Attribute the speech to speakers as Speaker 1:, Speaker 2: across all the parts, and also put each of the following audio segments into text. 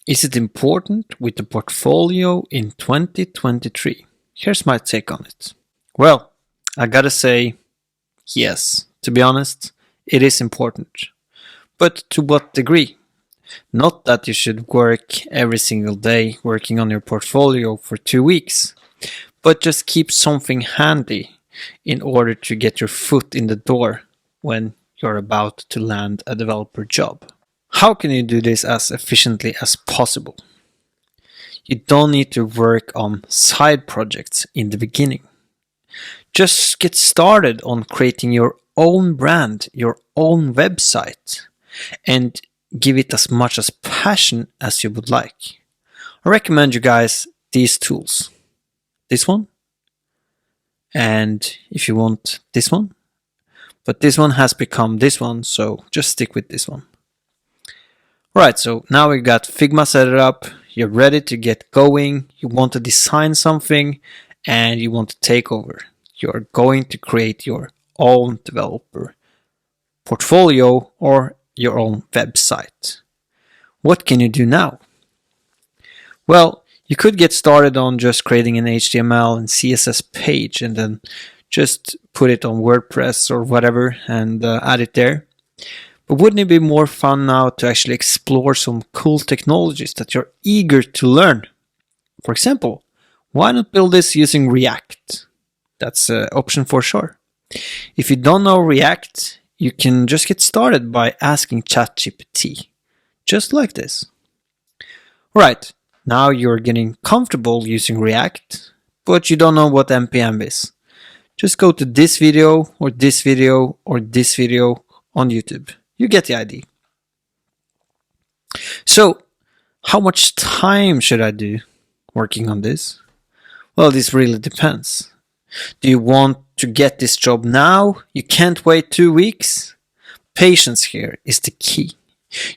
Speaker 1: Is it important with the portfolio in 2023? Here's my take on it. Well, I gotta say, yes. To be honest, it is important. But to what degree? Not that you should work every single day working on your portfolio for 2 weeks, but just keep something handy in order to get your foot in the door when you're about to land a developer job. How can you do this as efficiently as possible? You don't need to work on side projects in the beginning. Just get started on creating your own brand, your own website, and give it as much as passion as you would like. I recommend you guys these tools. This one, and if you want this one, but this one has become this one, so just stick with this one. Right, so now we got Figma set it up, you're ready to get going, you want to design something, and you want to take over. You're going to create your own developer portfolio or your own website. What can you do now? Well, you could get started on just creating an HTML and CSS page and then just put it on WordPress or whatever and add it there. But wouldn't it be more fun now to actually explore some cool technologies that you're eager to learn? For example, why not build this using React? That's an option for sure. If you don't know React, you can just get started by asking ChatGPT, just like this. Right, now you're getting comfortable using React, but you don't know what NPM is. Just go to this video or this video or this video on YouTube. You get the idea. So, how much time should I do working on this? Well, this really depends. Do you want to get this job now? You can't wait 2 weeks? Patience here is the key.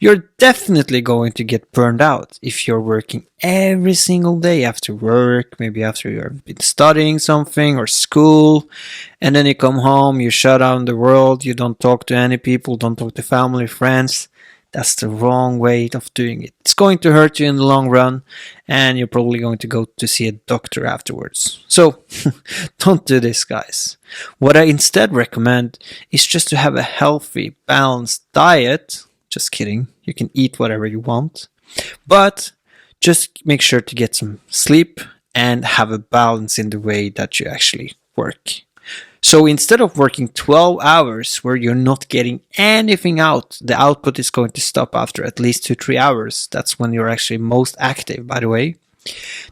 Speaker 1: You're definitely going to get burned out if you're working every single day after work, maybe after you've been studying something or school, and then you come home, you shut down the world, you don't talk to any people, don't talk to family, friends. That's the wrong way of doing it. It's going to hurt you in the long run, and you're probably going to go to see a doctor afterwards. So, don't do this, guys. What I instead recommend is just to have a healthy, balanced diet. Just kidding. You can eat whatever you want. But just make sure to get some sleep and have a balance in the way that you actually work. So instead of working 12 hours where you're not getting anything out, the output is going to stop after at least 2-3 hours. That's when you're actually most active, by the way.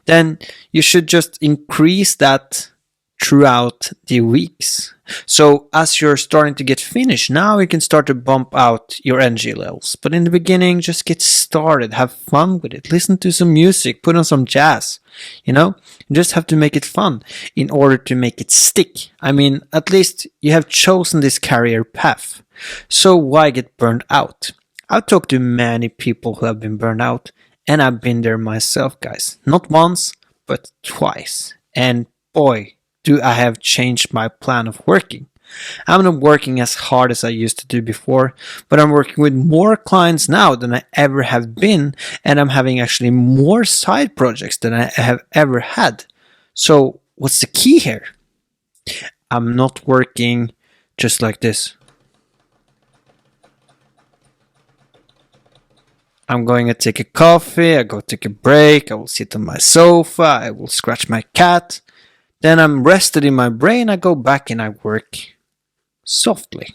Speaker 1: Then you should just increase that throughout the weeks. So as you're starting to get finished, now you can start to bump out your energy levels. But in the beginning, just get started, have fun with it, listen to some music, put on some jazz, you just have to make it fun in order to make it stick. I mean, at least you have chosen this career path. So why get burned out? I've talked to many people who have been burned out, and I've been there myself, guys. Not once, but twice. And boy, do I have changed my plan of working. I'm not working as hard as I used to do before, but I'm working with more clients now than I ever have been, and I'm having actually more side projects than I have ever had. So what's the key here? I'm not working just like this. I'm going to take a coffee, I go take a break, I will sit on my sofa, I will scratch my cat. Then I'm rested in my brain, I go back and I work softly.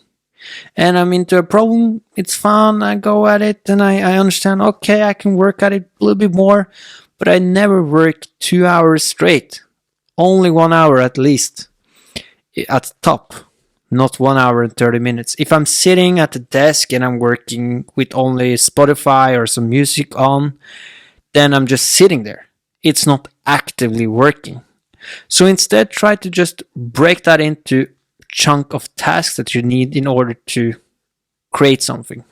Speaker 1: And I'm into a problem, it's fun, I go at it and I understand, okay, I can work at it a little bit more, but I never work 2 hours straight. Only 1 hour at least at the top, not 1 hour and 30 minutes. If I'm sitting at the desk and I'm working with only Spotify or some music on, then I'm just sitting there. It's not actively working. So instead, try to just break that into a chunk of tasks that you need in order to create something.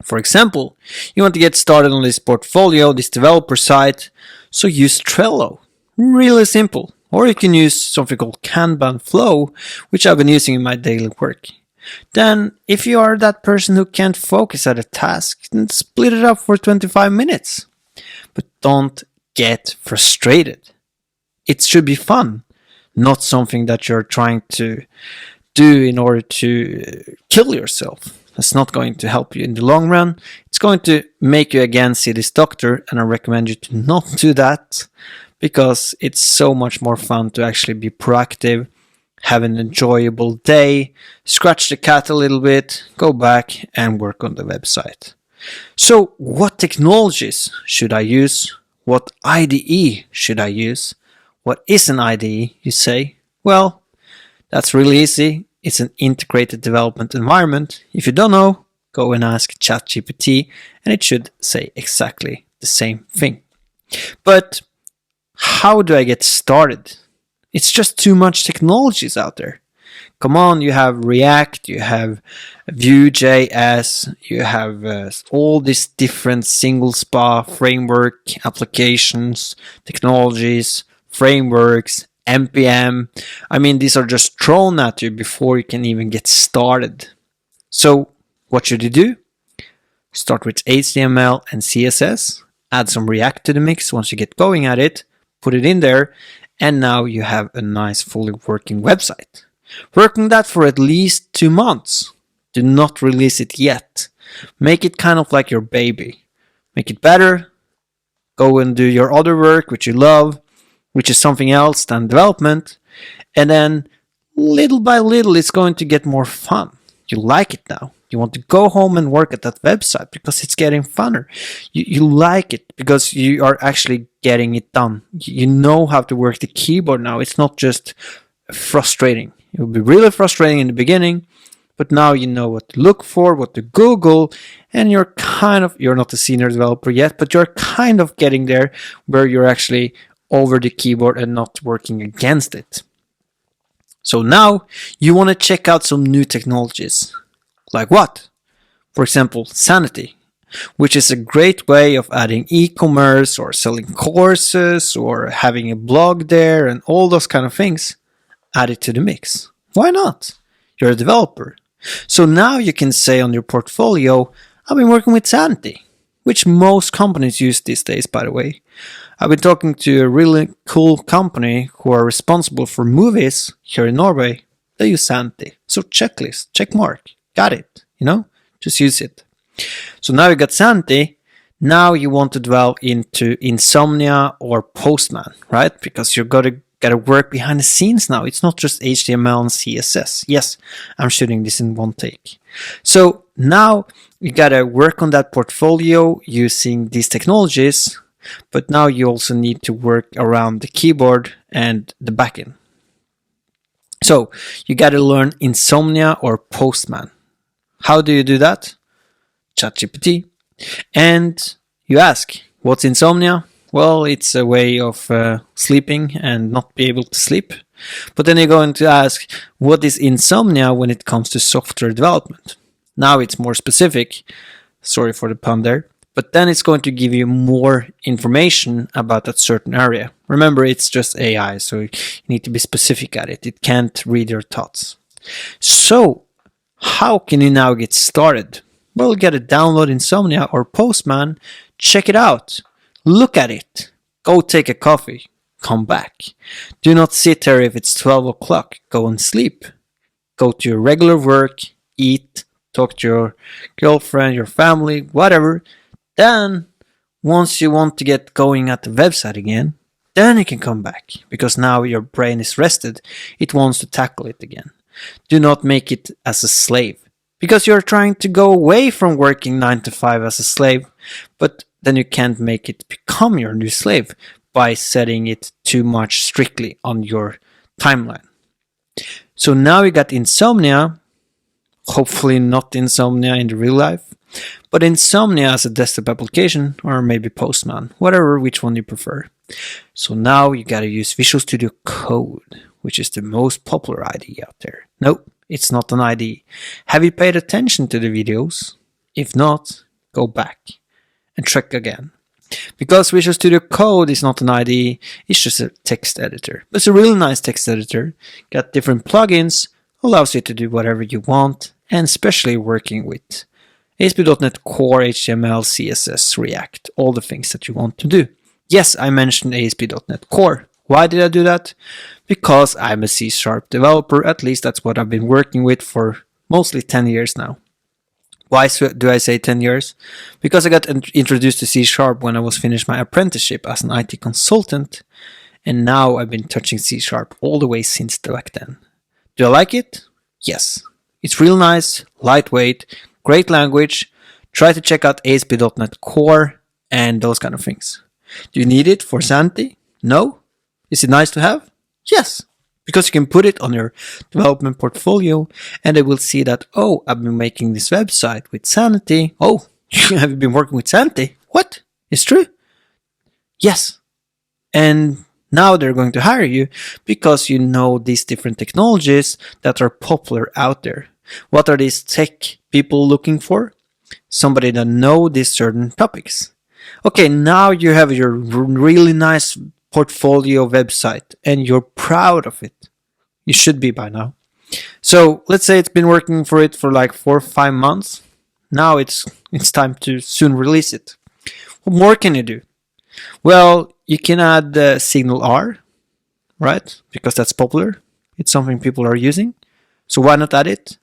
Speaker 1: For example, you want to get started on this portfolio, this developer site, so use Trello. Really simple. Or you can use something called Kanban Flow, which I've been using in my daily work. Then, if you are that person who can't focus at a task, then split it up for 25 minutes. don't get frustrated. It should be fun, not something that you're trying to do in order to kill yourself. That's not going to help you in the long run. It's going to make you again see this doctor, and I recommend you to not do that because it's so much more fun to actually be proactive, have an enjoyable day, scratch the cat a little bit, go back and work on the website. So what technologies should I use? What IDE should I use? What is an IDE, you say? Well, that's really easy. It's an integrated development environment. If you don't know, go and ask ChatGPT and it should say exactly the same thing. But how do I get started? It's just too much technologies out there. Come on, you have React, you have Vue.js, you have all these different single SPA framework applications, technologies, frameworks, NPM. I mean, these are just thrown at you before you can even get started. So what should you do? Start with HTML and CSS, add some React to the mix once you get going at it, put it in there, and now you have a nice fully working website. Work on that for at least 2 months. Do not release it yet. Make it kind of like your baby. Make it better. Go and do your other work which you love, which is something else than development. And then little by little it's going to get more fun. You like it now. You want to go home and work at that website because it's getting funner. You like it because you are actually getting it done. You know how to work the keyboard now. It's not just frustrating. It will be really frustrating in the beginning, but now you know what to look for, what to Google, and you're not a senior developer yet, but you're kind of getting there where you're actually over the keyboard and not working against it. So now you want to check out some new technologies. Like what? For example, Sanity, which is a great way of adding e-commerce or selling courses or having a blog there and all those kind of things. Add it to the mix. Why not? You're a developer. So now you can say on your portfolio, I've been working with Sanity, which most companies use these days, by the way. I've been talking to a really cool company who are responsible for movies here in Norway. They use Sanity. So checklist, check mark. Got it. Just use it. So now you got Sanity. Now you want to dwell into Insomnia or Postman, right? Because you're gotta work behind the scenes now. It's not just HTML and CSS. Yes, I'm shooting this in one take. So now you gotta work on that portfolio using these technologies, but now you also need to work around the keyboard and the backend. So you gotta learn Insomnia or Postman. How do you do that? ChatGPT. And you ask, what's insomnia? Well, it's a way of sleeping and not be able to sleep. But then you're going to ask, what is insomnia when it comes to software development? Now it's more specific. Sorry for the pun there. But then it's going to give you more information about that certain area. Remember, it's just AI, so you need to be specific at it. It can't read your thoughts. So, how can you now get started? Well, you gotta download Insomnia or Postman, check it out, look at it, go take a coffee, come back. Do not sit there if it's 12 o'clock, go and sleep. Go to your regular work, eat, talk to your girlfriend, your family, whatever. Then, once you want to get going at the website again, then you can come back, because now your brain is rested, it wants to tackle it again. Do not make it as a slave, because you're trying to go away from working 9 to 5 as a slave, but then you can't make it become your new slave by setting it too much strictly on your timeline. So now you got Insomnia, hopefully not Insomnia in the real life, but Insomnia as a desktop application, or maybe Postman, whatever, which one you prefer. So now you gotta use Visual Studio Code, which is the most popular IDE out there. Nope, it's not an IDE. Have you paid attention to the videos? If not, go back and check again. Because Visual Studio Code is not an IDE, it's just a text editor. But it's a really nice text editor. Got different plugins, allows you to do whatever you want, and especially working with ASP.NET Core, HTML, CSS, React, all the things that you want to do. Yes, I mentioned ASP.NET Core. Why did I do that? Because I'm a C# developer, at least that's what I've been working with for mostly 10 years now. Why do I say 10 years? Because I got introduced to C# when I was finished my apprenticeship as an IT consultant, and now I've been touching C# all the way since back then. Do I like it? Yes. It's real nice, lightweight, great language. Try to check out ASP.NET Core and those kind of things. Do you need it for Sanity? No. Is it nice to have? Yes. Because you can put it on your development portfolio and they will see that, oh, I've been making this website with Sanity. Oh, have you been working with Sanity? What? It's true? Yes. And now they're going to hire you because you know these different technologies that are popular out there. What are these tech people looking for? Somebody that know these certain topics. Okay, now you have your really nice portfolio website and you're proud of it. You should be by now. So let's say it's been working for it for like 4 or 5 months. Now it's time to soon release it. What more can you do? Well, you can add the Signal R, right? Because that's popular. It's something people are using. So why not add it?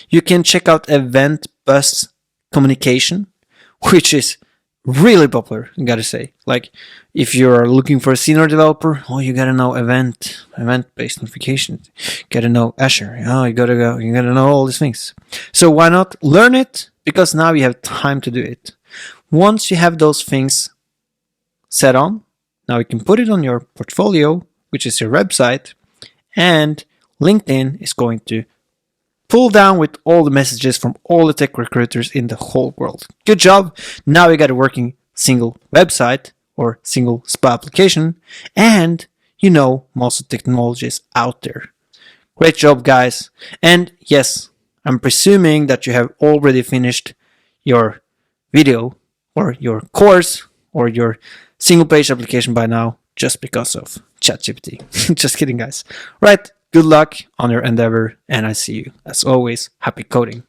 Speaker 1: You can check out Event Bus Communication, which is really popular, I gotta say. Like, if you're looking for a senior developer, oh, you gotta know event-based notification. Gotta know Azure. Oh, you gotta know all these things. So why not learn it? Because now you have time to do it. Once you have those things set on, now you can put it on your portfolio, which is your website, and LinkedIn is going to pull down with all the messages from all the tech recruiters in the whole world. Good job. Now you got a working single website or single SPA application, and you know most of the technologies out there. Great job, guys. And yes, I'm presuming that you have already finished your video or your course or your single page application by now just because of ChatGPT. Just kidding, guys. Right. Good luck on your endeavor, and I see you, as always, happy coding.